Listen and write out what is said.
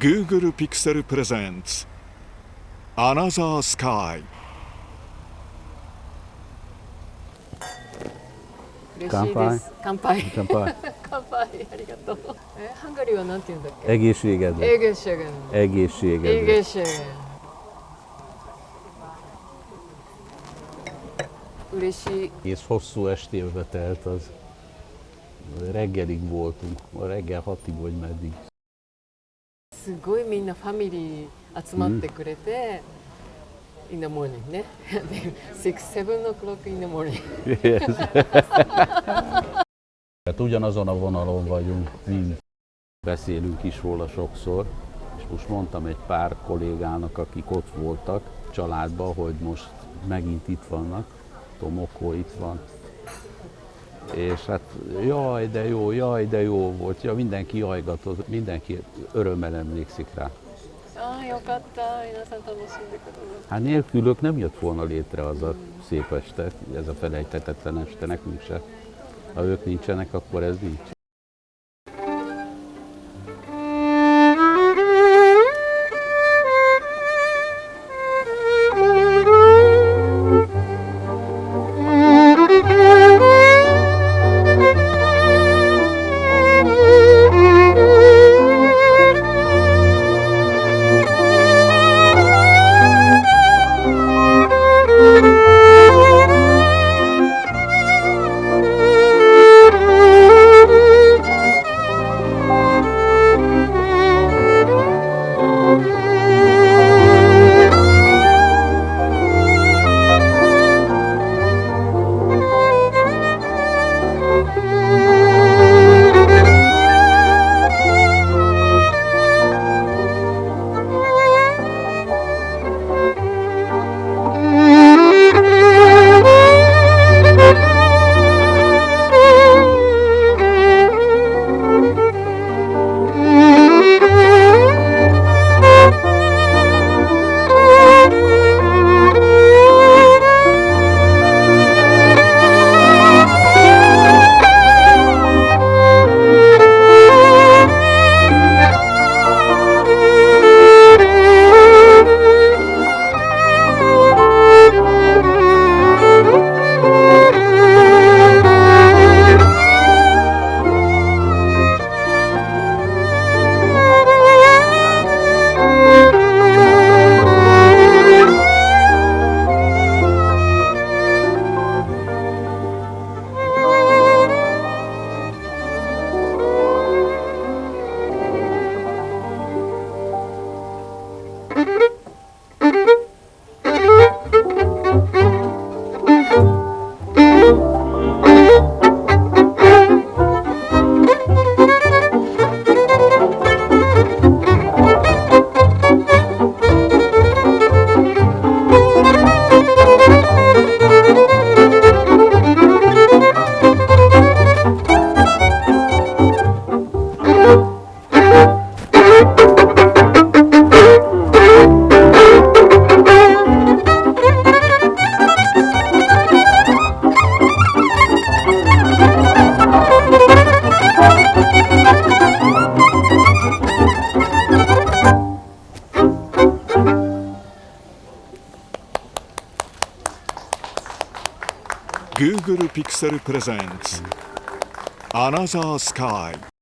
Google Pixel presents Another Sky。 嬉しいです。乾杯。乾杯。乾杯。ありがとう。ハンガリーはなんて言うんだっけ？Egészségedre. Egészségen. Egészségedre. Egészségen. 嬉しい。És hosszú estébe telt az. Reggelig voltunk, reggel 6-ig vagy meddig. すごいみんなファミリー集まってくれて、in the morning ね。6, 7 o'clock in the morning. Hát ugyanazon a vonalon vagyunk, mind. Beszélünk is róla sokszor, és most mondtam egy pár kollégának, akik ott voltak családban, hogy most megint itt vannak, Tomoko itt van. És hát jaj de jó volt, ja, mindenki jajgatott, mindenki örömmel emlékszik rá. ああ、よかった。皆さん楽しんでください。 Hát nélkülök nem jött volna létre az a szép este, ez a felejthetetlen este, nekünk se. Ha ők nincsenek, akkor ez nincs. Google Pixel presents Another Sky。